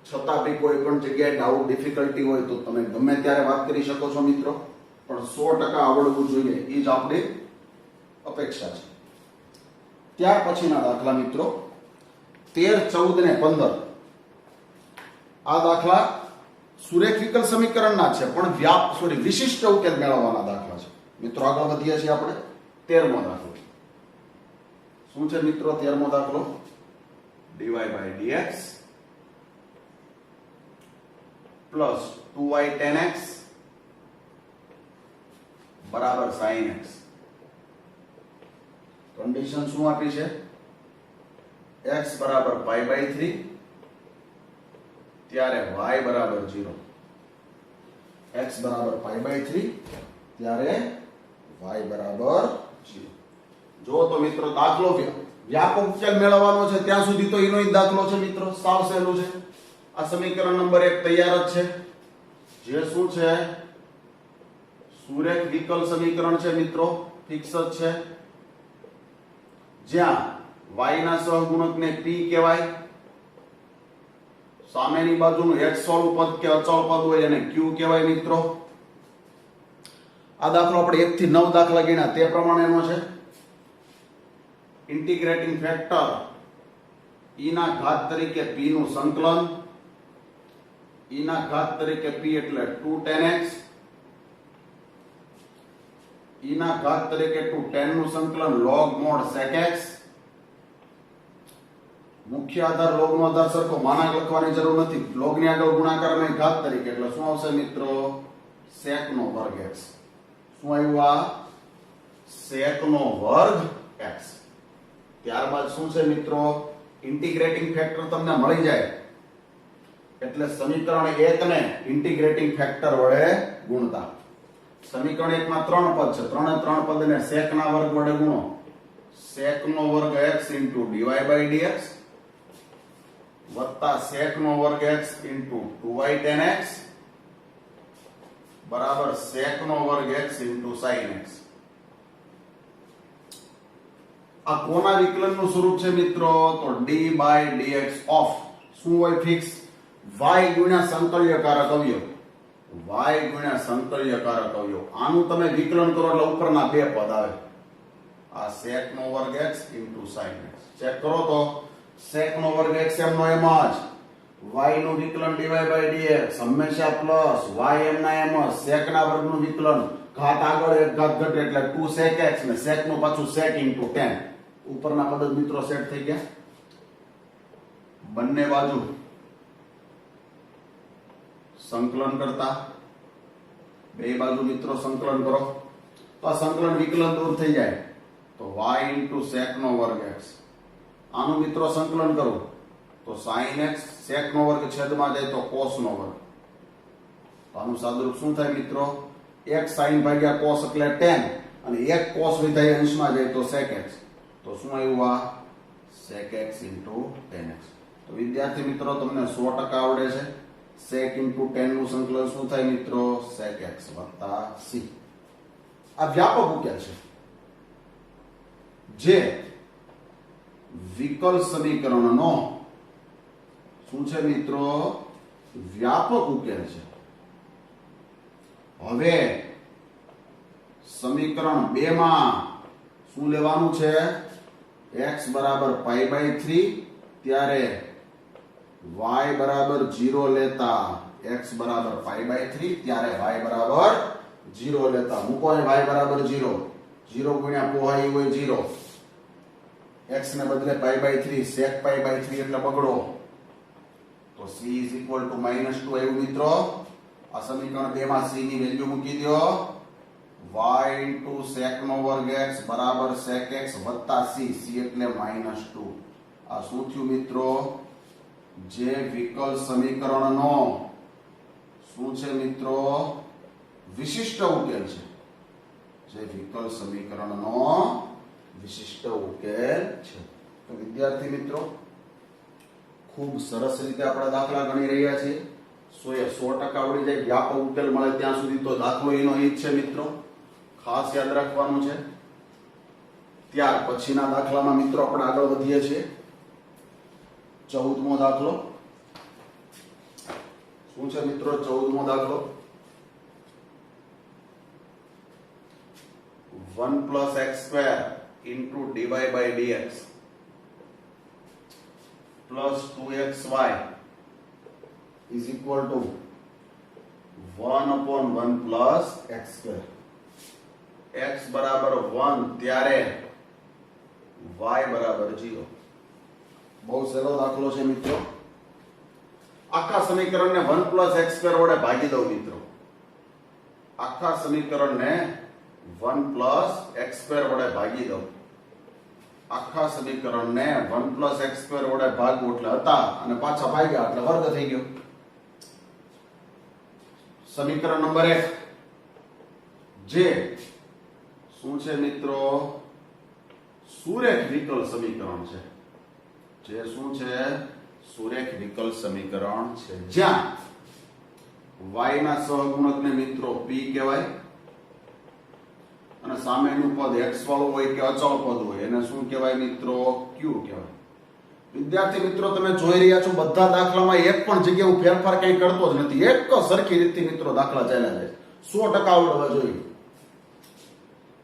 છતાં બી કોઈ પણ જગ્યાએ ડાઉટ ડિફિકલ્ટી હોય તો તમે ગમે ત્યારે વાત કરી શકો છો મિત્રો, પણ 100% આવડવું જોઈએ એ જ આપણી અપેક્ષા છે. ત્યાર પછીના દાખલા મિત્રો 13, 14 ને 15. આ દાખલા સુરેખ વિકલ સમીકરણના છે, પણ વિશિષ્ટ ઉકેલ મેળવવાના દાખલા છે મિત્રો. આગળ વધીએ છીએ આપણે 13મો દાખલો. શું છે મિત્રો 13મો દાખલો? dy by dx plus 2y tan x બરાબર sin x. કન્ડિશન શું આપી છે? x બરાબર pi by 3 ત્યારે y બરાબર 0. x બરાબર pi by 3 ત્યારે y બરાબર 0. જો તો મિત્રો દાખલો વ્યાપક ઉકેલ મેળવવાનો છે ત્યાં સુધી તો એનો જ દાખલો છે મિત્રો, સાવ સહેલું છે. આ સમીકરણ નંબર 1 તૈયાર જ છે, જે શું છે સુરેખ વિકલ સમીકરણ છે મિત્રો, ફિક્સ જ છે. જ્યાં y ના સહગુણકને p કહેવાય, સામેની બાજુનું x વાળું પદ કે અચળ પદ હોય એને q કહેવાય મિત્રો. આ દાખલો આપણે 1 થી 9 દાખલા ગણ્યા તે પ્રમાણેનો છે. ઇન્ટિગ્રેટિંગ ફેક્ટર e ના ઘાત તરીકે p નું સંકલન, e ના ઘાત તરીકે p એટલે 2 tan x, e ના ઘાત તરીકે 2 tan નું સંકલન log mod sec x. મુખ્ય આધાર log નો આધાર સરખો, માનાક લખવાની જરૂર નથી, log ની આગળ ગુણાકાર અને ઘાત તરીકે એટલે શું આવશે મિત્રો? sec નો વર્ગ x. શું આવ્યું? આ sec નો વર્ગ x. ત્યારબાદ શું છે મિત્રો? ઇન્ટિગ્રેટિંગ ફેક્ટર તમને મળી જાય એટલે સમીકરણ 1 ને ઇન્ટિગ્રેટિંગ ફેક્ટર વડે ગુણતા. સમીકરણ 1 માં 3 પદ છે, 3 પદને sec ના વર્ગ વડે ગુણો. sec નો વર્ગ x dy by dx વત્તા sec નો વર્ગ x 2y tan x બરાબર sec નો વર્ગ x sin x. આ કોના વિકલનનું સ્વરૂપ છે મિત્રો? તો d by dx ઓફ શું હોય? ફિક્સ y ગુણ્યા સંકલ્યકારક અવયવ, y ગુણ્યા સંકલ્યકારક અવયવ. આનું તમે વિકલન કરો એટલે ઉપરના બે પદ આવે. આ sec નો વર્ગ x sin x. ચેક કરો તો sec નો વર્ગ x એમનો એમ જ, y નું વિકલન dy by dx હંમેશા પ્લસ y એમ ના એમ જ, sec ના વર્ગનું વિકલન ઘાત આગળ એક ઘાત ઘટે એટલે 2 sec x ને sec નું પાછું sec tan. ઉપરના પદ મિત્રો સેટ થઈ ગયા. બંને બાજુ સંકલન કરતા બે બાજુ મિત્રો સંકલન કરો તો આ સંકલન વિકલન દૂર થઈ જાય તો y sec નો વર્ગ x. આનું મિત્રો સંકલન કરો તો sin x, sec નો વર્ગ છેદમાં જાય તો cos નો વર્ગ. આનું સાદુરૂપ શું થાય મિત્રો? એક sin ભાગ્યા cos એટલે tan અને એક cos વિધાય અંશમાં જાય તો sec x. તો શું આવ્યું? આ sec x tan x. તો વિદ્યાર્થી મિત્રો તમને 100% આવડે છે. sec tan નું સંકલન શું થાય મિત્રો? sec x વત્તા c. આ વ્યાપક ઉકેલ છે જે વિકલ સમીકરણનો શું છે મિત્રો? વ્યાપક ઉકેલ છે. હવે સમીકરણ 2 માં શું લેવાનું છે? x બરાબર pi by 3 ત્યારે y બરાબર 0 લેતા, x બરાબર pi by 3 ત્યારે y બરાબર 0 લેતા. મૂકો y બરાબર 0, 0 ગુણ્યા પોહાઈ હોય 0, x ને બદલે pi by 3, sec pi by 3 એટલે બગડો તો c = -2 આવ્યું મિત્રો. આ સમીકરણ 2 માં c ની વેલ્યુ મૂકી દો. y sec નો વર્ગ x બરાબર sec x વત્તા c, c એટલે -2. આ શું થયું મિત્રો? જે વિકલ સમીકરણનો શું છે મિત્રો? વિશિષ્ટ ઉકેલ છે, જે વિકલ સમીકરણનો વિશિષ્ટ ઉકેલ છે. તો વિદ્યાર્થી મિત્રો, ખૂબ સરસ રીતે આપણે દાખલા ગણી રહ્યા છીએ. 100% આવડી જાય, વ્યાપક ઉકેલ મળે ત્યાં સુધી તો દાખલો એનો એ જ છે મિત્રો, ખાસ યાદ રાખવાનું છે. ત્યાર પછીના દાખલામાં મિત્રો આપણે આગળ વધીએ છીએ. 14મો દાખલો શું છે મિત્રો? 14મો દાખલો 1 + x² * dy / dx plus 2xy is equal to 1/1 plus x². x બરાબર 1 ત્યારે y બરાબર 0. બહુ સહેલો દાખલો છે મિત્રો. આખા સમીકરણને 1 plus x² વડે ભાગી દો મિત્રો. આખા સમીકરણને 1 plus x² વડે ભાગી દો. આખા સમીકરણને 1 plus x² વડે ભાગવું એટલે હતા અને પાછા ભાગ્યા એટલે વર્ગ થઈ ગયો. સમીકરણ નંબર 1 જે શું છે મિત્રો? સુરેખ વિકલ સમીકરણ છે. જે શું છે? સુરેખ વિકલ સમીકરણ છે, જ્યાં y ના સહગુણકને મિત્રો p કહેવાય અને સામેનું પદ x વાળું હોય કે અચળ પદ હોય એને શું કહેવાય મિત્રો? q કહેવાય. વિદ્યાર્થી મિત્રો, તમે જોઈ રહ્યા છો બધા દાખલામાં એક પણ જગ્યાએ હું ફેરફાર કંઈ કરતો જ નથી. એક સરખી રીતે મિત્રો દાખલા ચાલ્યા જાય. 100% આવડવા જોઈએ.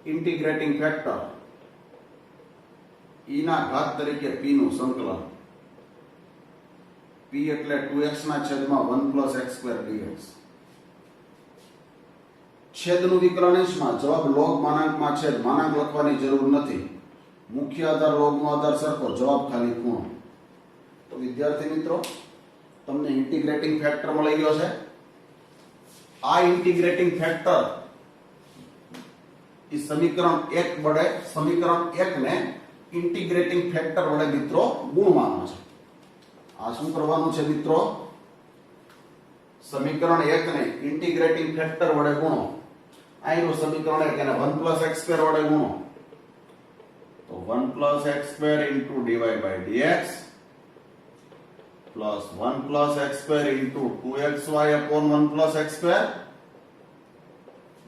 ઇન્ટિગ્રેટિંગ ફેક્ટર e ના ઘાત તરીકે p નું સંકલન. p એટલે 2x ના છેદમાં 1 plus x² dx. છેદનું વિકલન અંશમાં જવાબ લોગ માનાંકમાં છેદ માનાંક લખવાની જરૂર નથી. મુખ્ય આધાર લોગનો આધાર સરખો, જવાબ ખાલી ખૂણો. તો વિદ્યાર્થી મિત્રો, તમને ઇન્ટિગ્રેટિંગ ફેક્ટર મળી ગયો છે. આ ઇન્ટિગ્રેટિંગ ફેક્ટર એ સમીકરણ 1 વડે સમીકરણ 1 ને ઇન્ટિગ્રેટિંગ ફેક્ટર વડે મિત્રો ગુણવાનો છે. આ શું કરવાનું છે મિત્રો? સમીકરણ 1 ને ઇન્ટિગ્રેટિંગ ફેક્ટર વડે ગુણો. અહીંનું સમીકરણ 1 એને 1 plus x² વડે ગુણો તો 1 plus x² into dy by dx plus 1 plus x² into 2xy upon 1 plus x²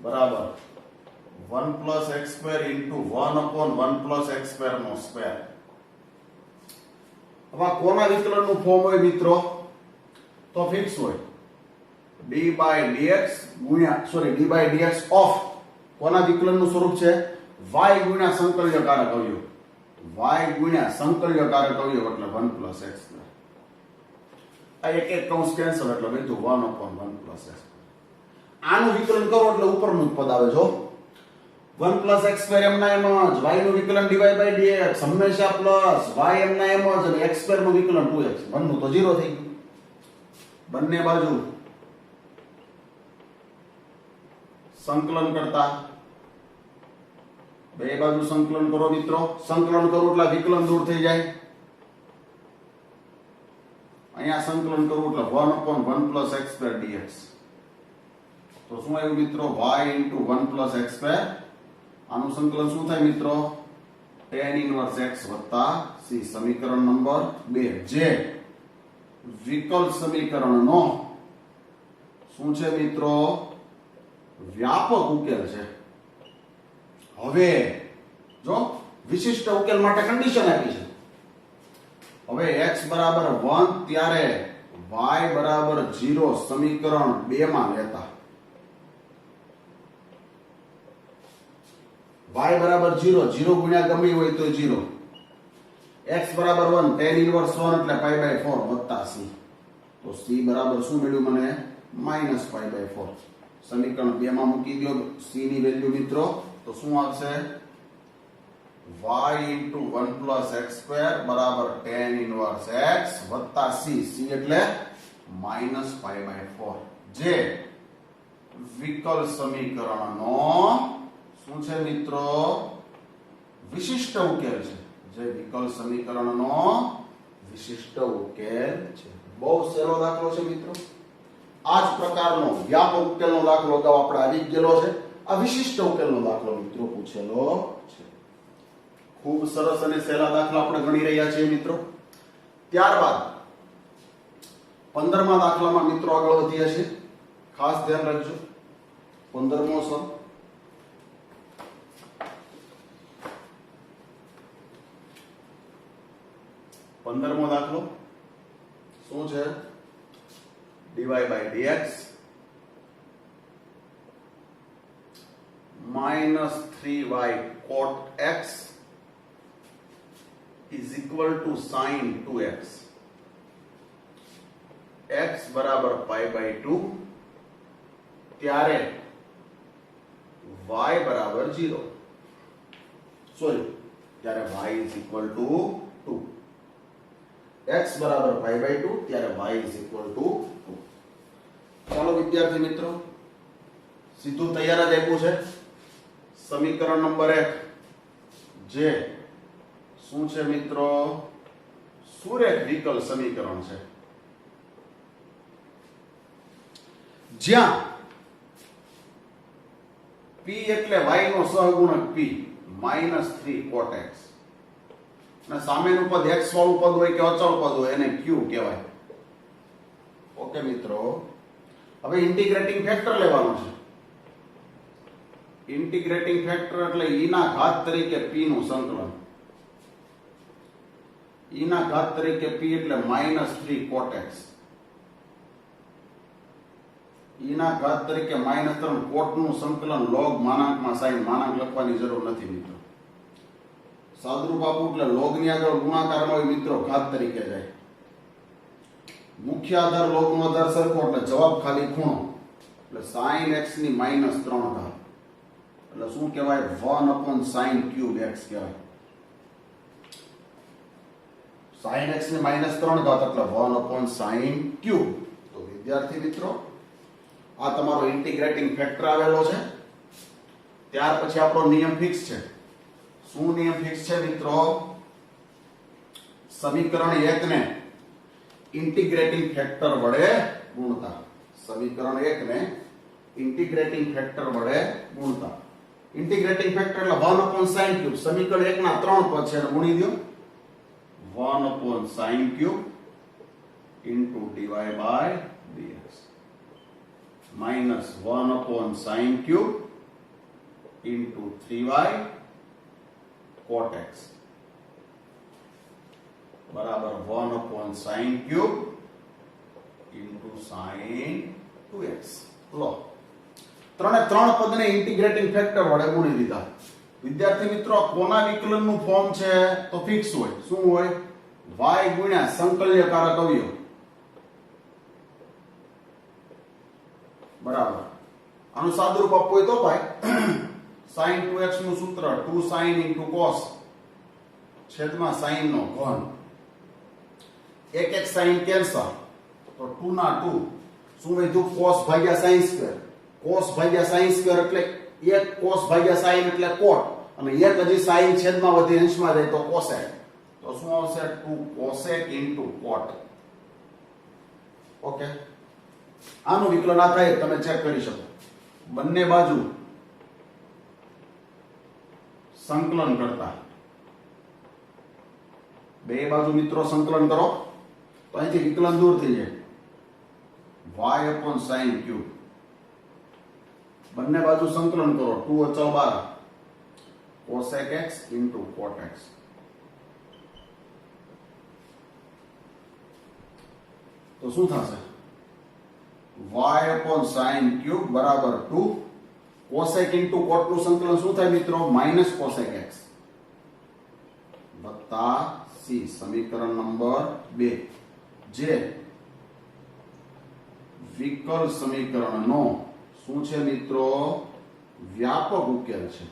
બરાબર 1 plus x² into 1 upon 1 plus x² નો સ્ક્વેર. હવે કોના વિકલનનું ફોર્મ હોય મિત્રો? તો ફિક્સ હોય. d by dx of કોના વિકલનનું સ્વરૂપ છે? y ગુણ્યા સંકલ્યકારક અવયવ. y ગુણ્યા સંકલ્યકારક અવયવ એટલે 1 plus x². આ એક એક કૌંસ કેન્સલ એટલે બધું 1 upon 1 plus x². આનું વિકલન કરો એટલે ઉપરનું જ પદ આવે. જો 1 plus x² એમના એમ જ, y નું વિકલન dy by dx હંમેશા પ્લસ, y એમના એમ જ અને x² નું વિકલન 2x. 1 નું તો 0 થઈ ગયું. બંને બાજુ સંકલન કરતા બે બાજુ સંકલન કરો મિત્રો. સંકલન કરો એટલે વિકલન દૂર થઈ જાય. અહીંયા સંકલન કરવું એટલે 1 upon 1 plus x² dx. તો શું આવ્યું મિત્રો? y into 1 plus x². આનું સંકલન શું થાય મિત્રો? tan inverse x વત્તા c. સમીકરણ નંબર 2 જે વિકલ સમીકરણનો શું છે મિત્રો? વ્યાપક ઉકેલ છે. હવે જો વિશિષ્ટ ઉકેલ માટે કન્ડિશન આપી છે. હવે x બરાબર 1 ત્યારે y બરાબર 0 સમીકરણ 2 માં લેતા y બરાબર 0, 0 ગુણ્યા ગમે હોય તો 0. x બરાબર 1, tan inverse 1 એટલે π/4 વત્તા c. તો c બરાબર શું મળ્યું મને? -π/4. સમીકરણ 2 માં મૂકી દો c ની વેલ્યુ મિત્રો. તો શું આવશે? y into 1 plus x² બરાબર tan inverse x વત્તા c. c એટલે -π/4 જે વિકલ સમીકરણનો શું છે મિત્રો? વિશિષ્ટ ઉકેલ છે. જે વિકલ સમીકરણનો વિશિષ્ટ ઉકેલ છે. બહુ સહેલો દાખલો છે મિત્રો. આ જ પ્રકારનો વ્યાપક ઉકેલનો દાખલો અગાઉ આપણે આવી ગયેલો છે. આ વિશિષ્ટ ઉકેલનો દાખલો મિત્રો પૂછેલો છે. ખૂબ સરસ અને સહેલા દાખલા આપણે ગણી રહ્યા છીએ મિત્રો. ત્યારબાદ 15મા દાખલામાં મિત્રો આગળ વધીએ છીએ. ખાસ ધ્યાન રાખજો. 15મો સમ 15મો દાખલો શું છે? dy by dx minus 3y cot x is equal to sin 2x. x બરાબર pi by 2 ત્યારે y બરાબર 0. સોરી, ત્યારે y is equal to 2. x બરાબર pi by 2 ત્યારે y is equal to 2. ચાલો વિદ્યાર્થી મિત્રો, સીધું તૈયાર જ આપ્યું છે. સમીકરણ નંબર 1 જે શું છે મિત્રો? સુરેખ વિકલ સમીકરણ છે, જ્યાં p એટલે y નો સહગુણક p -3 cot x અને સામેનું પદ x વાળું પદ હોય કે અચળ પદ હોય એને q કહેવાય. ઓકે મિત્રો, હવે ઇન્ટિગ્રેટિંગ ફેક્ટર લેવાનો છે. ઇન્ટિગ્રેટિંગ ફેક્ટર એટલે e ના ઘાત તરીકે p નું સંકલન. e ના ઘાત તરીકે p એટલે -3 cot x. e ના ઘાત તરીકે -3 cot નું સંકલન log માનાંકમાં sin માનાંક લખવાની જરૂર નથી મિત્રો. સાદુરૂપ આપવું એટલે log ની આગળ ગુણાકારમાં હોય મિત્રો, ઘાત તરીકે જાય. મુખ્ય આધાર log નો આધાર સરખો એટલે જવાબ ખાલી ખૂણો એટલે sin x ની -3 ઘાત એટલે શું કહેવાય? 1/sin cube x કહેવાય. sin x ની -3 ઘાત એટલે 1/sin cube. તો વિદ્યાર્થી મિત્રો, આ તમારો ઇન્ટિગ્રેટિંગ ફેક્ટર આવેલો છે. ત્યાર પછી આપણો નિયમ ફિક્સ છે. શું નિયમ ફિક્સ છે મિત્રો? સમીકરણ 1 ને ઇન્ટિગ્રેટિંગ ફેક્ટર વડે ગુણતા. સમીકરણ 1 ને ઇન્ટિગ્રેટિંગ ફેક્ટર વડે ગુણતા. ઇન્ટિગ્રેટિંગ ફેક્ટર એટલે 1/sin cube. સમીકરણ 1 ના 3 પદ છે એટલે ગુણી દો. 1/sin cube into dy by dx minus 1/sin cube into 3y cot x બરાબર 1/sin cube into sin 2x. લો, ત્રણે ત્રણ પદને ઇન્ટિગ્રેટિંગ ફેક્ટર વડે ગુણી દીધા. વિદ્યાર્થી મિત્રો, કોના વિકલનનું ફોર્મ છે? તો ફિક્સ હોય. શું હોય? y ગુણ્યા સંકલ્યકારક અવયવ બરાબર. આનું સાદુરૂપ આપવું હોય તો ભાઈ sin 2x નું સૂત્ર 2 sin into cos છેદમાં sin નો ઘન. એક એક sin કેન્સલ તો 2 ના 2 શું વધ્યું? cos ભાગ્યા sin સ્ક્વેર. cos ભાગ્યા sin સ્ક્વેર એટલે એક cos ભાગ્યા sin એટલે cot અને એક હજી sin છેદમાં વધી અંશમાં જાય તો cosec. તો શું આવશે? 2 cosec into cot. ઓકે, આનું વિકલન આ થાય તમે ચેક કરી શકો. બંને બાજુ સંકલન કરતા બે બાજુ મિત્રો સંકલન કરો તો અહીંથી વિકલન દૂર થઈ જાય. y/sin cube બંને બાજુ સંકલન કરો. 2 અચળ 12 cosec x into cot x. તો શું થશે? y/sin cube બરાબર 2 cosec into cot નું સંકલન શું થાય મિત્રો? માઈનસ cosec x વત્તા c. સમીકરણ નંબર 2 જે વિકલ સમીકરણનો શું છે મિત્રો? વ્યાપક ઉકેલ છે.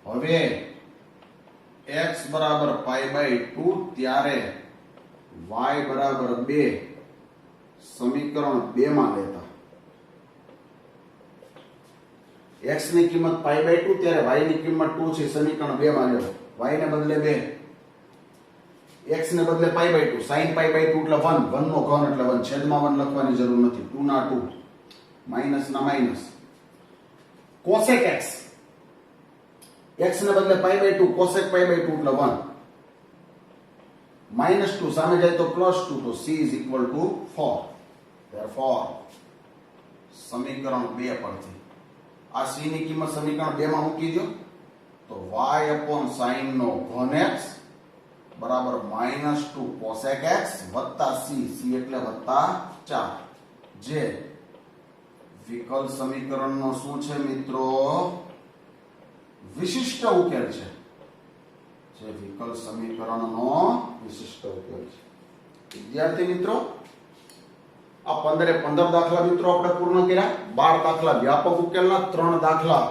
હવે x બરાબર pi by 2 ત્યારે y બરાબર 2 સમીકરણ 2 માં લેતા. x ની કિંમત pi by 2 ત્યારે y ની કિંમત 2 છે. સમીકરણ 2 માં લ્યો. y ને બદલે 2. x ને બદલે pi by 2, sin pi by 2 એટલે 1, 1 નો ઘન એટલે 1, છેદમાં 1 લખવાની જરૂર નથી, 2 ના 2, માઈનસ ના માઈનસ. cosec x, x ને બદલે pi by 2, cosec pi by 2 એટલે 1, -2 સામે જાય તો +2, તો c is equal to 4. therefore સમીકરણ 2 પરથી આ c ની કિંમત સમીકરણ 2 માં મૂકી દો તો y upon sin નો ઘન x બરાબર -2 cosec x વત્તા c એટલે વત્તા 4, જે વિકલ સમીકરણનો શું છે મિત્રો? વિશિષ્ટ ઉકેલ છે. જે વિકલ સમીકરણનો વિશિષ્ટ ઉકેલ છે. વિદ્યાર્થી મિત્રો, આ 15 દાખલા મિત્રો આપણે પૂર્ણ કર્યા. 12 દાખલા વ્યાપક ઉકેલના, 3 દાખલા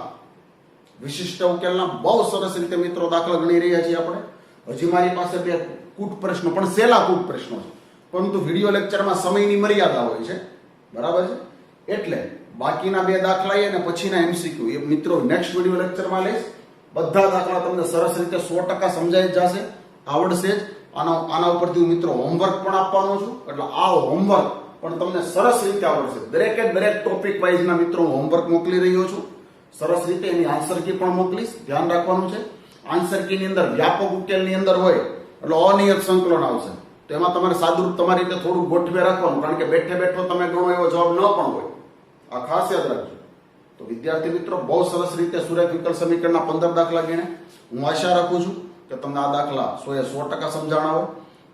વિશિષ્ટ ઉકેલના. બહુ સરસ રીતે મિત્રો દાખલા ગણી રહ્યા છીએ આપણે. હજી મારી પાસે 2 કૂટ પ્રશ્નો, પણ સેલા કૂટ પ્રશ્નો છે, પરંતુ વિડિયો લેક્ચરમાં સમયની મર્યાદા હોય છે, બરાબર છે, એટલે બાકીના 2 દાખલા અને પછીના એમસીક્યુ એ મિત્રો નેક્સ્ટ વિડિયો લેક્ચરમાં લઈશ. બધા દાખલા તમને સરસ રીતે 100% સમજાઈ જશે, આવડશે જ. આના ઉપરથી હું મિત્રો હોમવર્ક પણ આપવાનો છું, એટલે આ હોમવર્ક પણ તમને સરસ રીતે આવડશે. દરેકે દરેક ટોપિક વાઇઝના મિત્રો હું હોમવર્ક મોકલી રહ્યો છું. સરસ રીતે એની આન્સર કી પણ મોકલીશ. ધ્યાન રાખવાનું છે, આન્સર કી ની અંદર વ્યાપક ઉકેલની અંદર હોય એટલે અનિયત સંકલન આવશે, તો એમાં તમારે સાદુરૂપ તમારી રીતે થોડું ગોઠવે રાખવાનું, કારણ કે બેઠે બેઠો તમે ગણો એવો જવાબ ન પણ હોય. આ ખાસ યાદ રાખજો. તો વિદ્યાર્થી મિત્રો, બહુ સરસ રીતે સુરેખ વિકલ સમીકરણના 15 દાખલા ગણ્યા. હું આશા રાખું છું કે તમને આ દાખલા 100% સમજાણા હોય.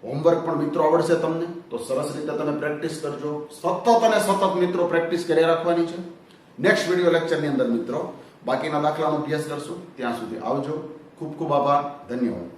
હોમવર્ક પણ મિત્રો આવડશે તમને, તો સરસ રીતે તમે પ્રેક્ટિસ કરજો. સતત અને સતત મિત્રો પ્રેક્ટિસ કરી રાખવાની છે. નેક્સ્ટ વિડિયો લેક્ચરની અંદર મિત્રો બાકીના દાખલાનો અભ્યાસ કરશું. ત્યાં સુધી આવજો. ખૂબ ખૂબ આભાર. ધન્યવાદ.